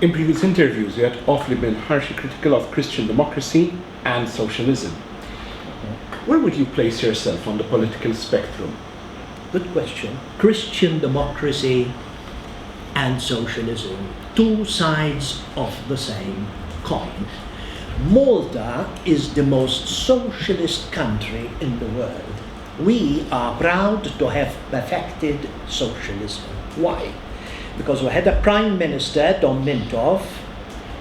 In previous interviews, you had often been harshly critical of Christian democracy and socialism. Where would you place yourself on the political spectrum? Good question. Christian democracy and socialism, two sides of the same coin. Malta is the most socialist country in the world. We are proud to have perfected socialism. Why? Because we had a Prime Minister, Don Mintoff,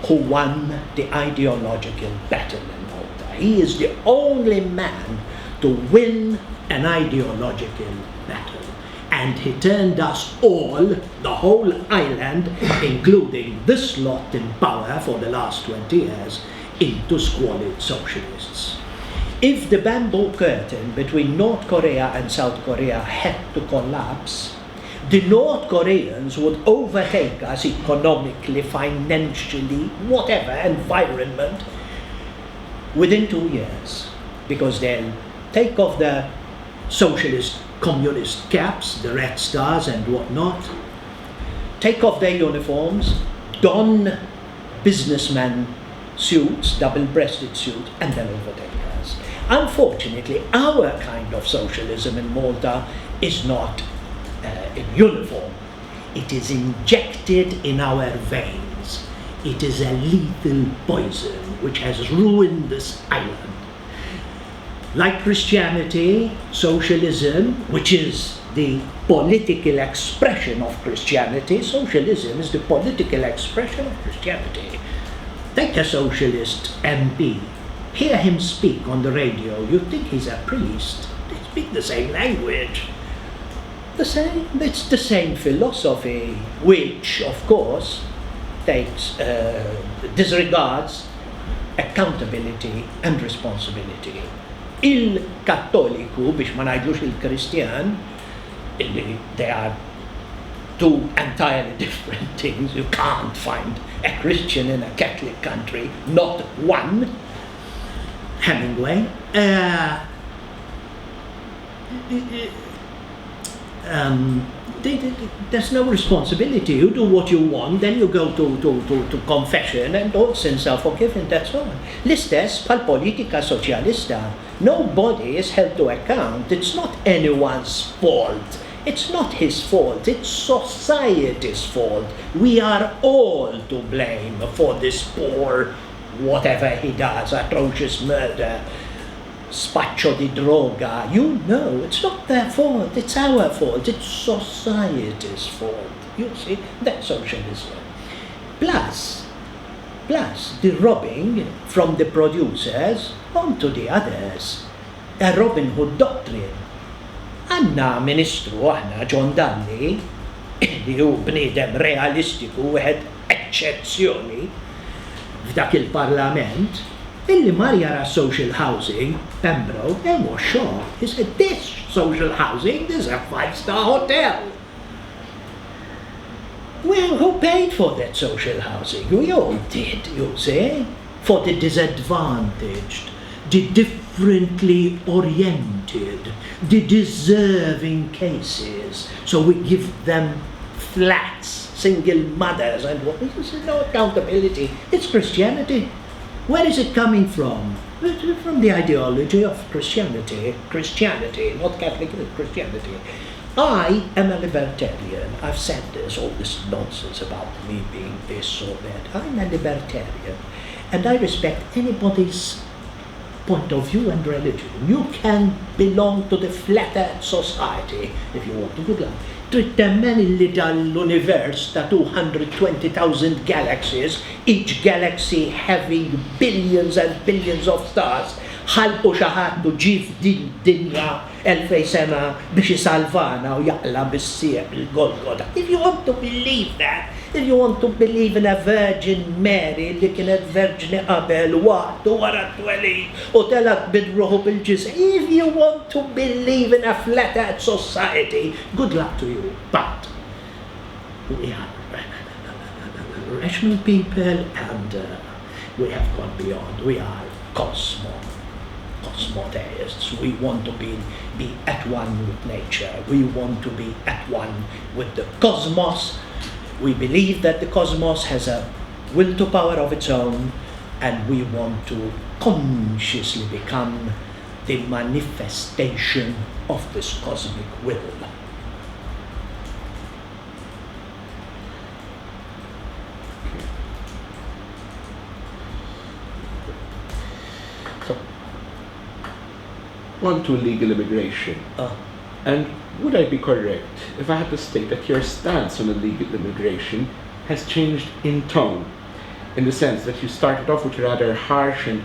who won the ideological battle in Malta. He is the only man to win an ideological battle. And he turned us all, the whole island, including this lot in power for the last 20 years, into squalid socialists. If the bamboo curtain between North Korea and South Korea had to collapse, the North Koreans would overtake us economically, financially, whatever, environment, within 2 years. Because they'll take off the socialist, communist caps, the red stars and whatnot, take off their uniforms, don businessman suits, double-breasted suits, and then overtake us. Unfortunately, our kind of socialism in Malta is not in uniform. It is injected in our veins. It is a lethal poison which has ruined this island. Like Christianity, socialism, which is the political expression of Christianity, socialism is the political expression of Christianity. Take a socialist MP, hear him speak on the radio, you think he's a priest. They speak the same language. It's the same philosophy, which, of course, disregards accountability and responsibility. Il-Kattoliku, biex ma ngħidlux il-Kristjan, they are two entirely different things. You can't find a Christian in a Catholic country, not one. Hemingway. There's no responsibility. You do what you want, then you go to confession and all sins are forgiven, that's all. L-istess pal-politika soċjalista, nobody is held to account. It's not anyone's fault. It's not his fault. It's society's fault. We are all to blame for this poor, whatever he does, atrocious murder, spaccio di droga. You know, it's not their fault, it's our fault, it's society's fault. You see, that's socialism. Plus the robbing from the producers onto the others. A Robin Hood doctrine. Għanna ministru, għanna John Dalli, li hu bniedem realistiku, wieħed eċċezzjoni f'dak il-parlament, illi mar jara social housing, Pembroke, and was shocked. He said, this social housing, this is a 5-star hotel. Well, who paid for that social housing? We all did, you see, for the disadvantaged, the differently oriented, the deserving cases. So we give them flats, single mothers, and what? This is no accountability. It's Christianity. Where is it coming from? From the ideology of Christianity. Christianity, not Catholic, Christianity. I am a libertarian. I've said this, all this nonsense about me being this or that. I'm a libertarian. And I respect anybody's point of view and religion. You can belong to the flat earth society if you want to. Good luck. Trid temmen li dal-univers ta' 220,000 galaxies, each galaxy having billions and billions of stars, ħalqu xi ħadd u ġif din dinja 2000 sena biex isalvana u jaqla bis-sieq il-Golgota. If you want to believe that, if you want to believe in a Virgin Mary li kienet verġni qabel waqt u wara t-twelid u telat bidruħu bil-ġisem, if you want to believe in a flat earth society, good luck to you. But we are rational people and we have gone beyond. We are cosmodeists. We want to be at one with nature. We want to be at one with the cosmos. We believe that the cosmos has a will to power of its own, and we want to consciously become the manifestation of this cosmic will. So, on to legal immigration. And would I be correct if I had to state that your stance on illegal immigration has changed in tone, in the sense that you started off with a rather harsh and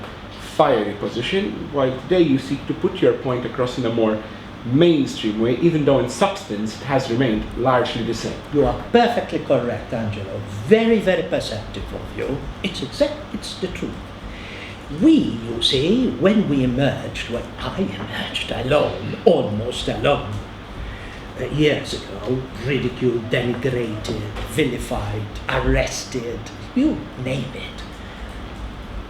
fiery position, while today you seek to put your point across in a more mainstream way, even though in substance it has remained largely the same? You are perfectly correct, Angelo. Very, very perceptive of you. It's the truth. We, you see, when I emerged alone, almost alone, years ago, ridiculed, denigrated, vilified, arrested, you name it.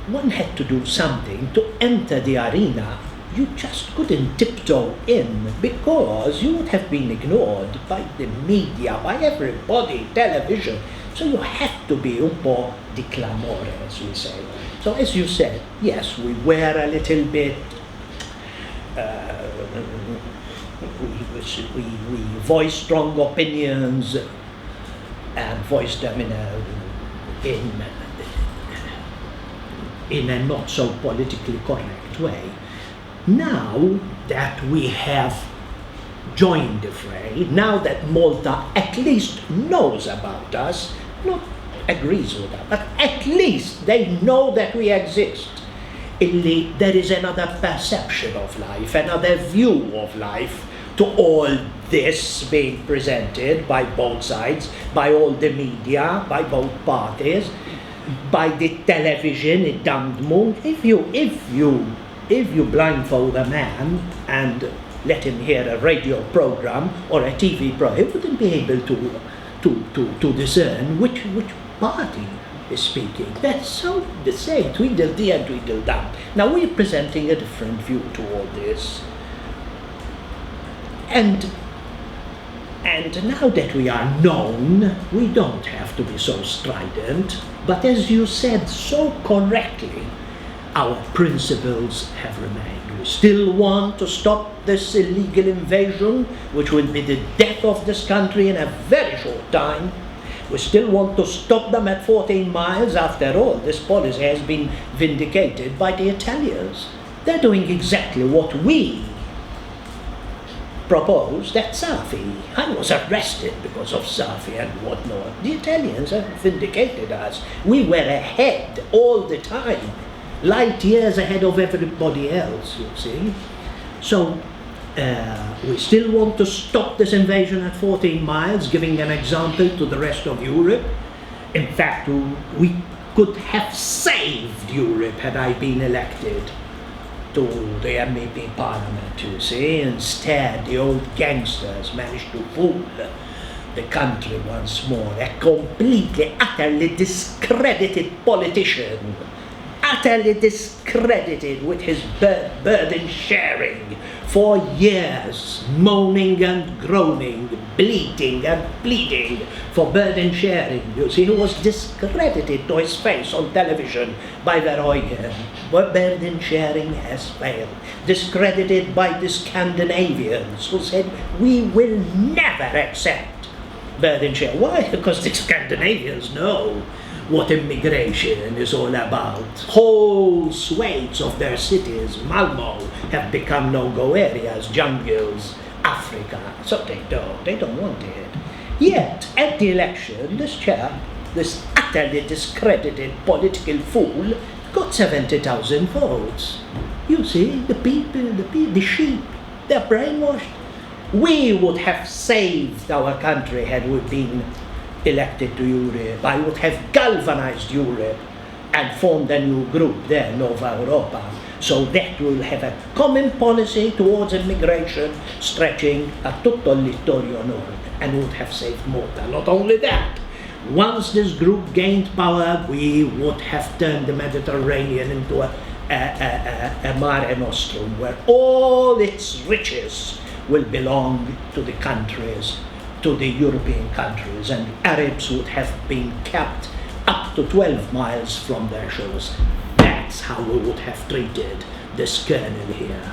One had to do something to enter the arena. You just couldn't tiptoe in because you would have been ignored by the media, by everybody, television. So you had to be un po' di clamore, as we say. So as you said, yes, we were a little bit, we voiced strong opinions and voiced them in a not so politically correct way. Now that we have joined the fray, now that Malta at least knows about us, not agrees with us, but at least they know that we exist. There is another perception of life, another view of life to all this being presented by both sides, by all the media, by both parties, by the television, it damned moon. If you blindfold a man and let him hear a radio program or a TV program, he wouldn't be able to discern which party is speaking. That's so the same, Tweedledee and Tweedledum. Now we're presenting a different view to all this. And now that we are known, we don't have to be so strident, but as you said so correctly, our principles have remained. We still want to stop this illegal invasion, which will be the death of this country in a very short time. We still want to stop them at 14 miles. After all, this policy has been vindicated by the Italians. They're doing exactly what we proposed at Safi. I was arrested because of Safi and whatnot. The Italians have vindicated us. We were ahead all the time, light years ahead of everybody else, you see. So we still want to stop this invasion at 14 miles, giving an example to the rest of Europe. In fact, we could have saved Europe had I been elected to the MEP Parliament, you see. Instead, the old gangsters managed to fool the country once more. A completely, utterly discredited politician, utterly discredited with his burden sharing for years, moaning and groaning, bleating and pleading for burden sharing. You see, he was discredited to his face on television by Verheugen. But burden sharing has failed. Discredited by the Scandinavians who said, we will never accept burden sharing. Why? Because the Scandinavians know what immigration is all about. Whole swathes of their cities, Malmo, have become no-go areas, jungles, Africa. So they don't want it. Yet, at the election, this chap, this utterly discredited political fool, got 70,000 votes. You see, the people, the sheep, they're brainwashed. We would have saved our country had we been elected to Europe. I would have galvanized Europe and formed a new group there, Nova Europa, so that we'll have a common policy towards immigration stretching a tutto il littorio nord, and would have saved Malta. Not only that, once this group gained power, we would have turned the Mediterranean into a mare nostrum, where all its riches will belong to the countries, to the European countries, and Arabs would have been kept up to 12 miles from their shores. That's how we would have treated this colonel here.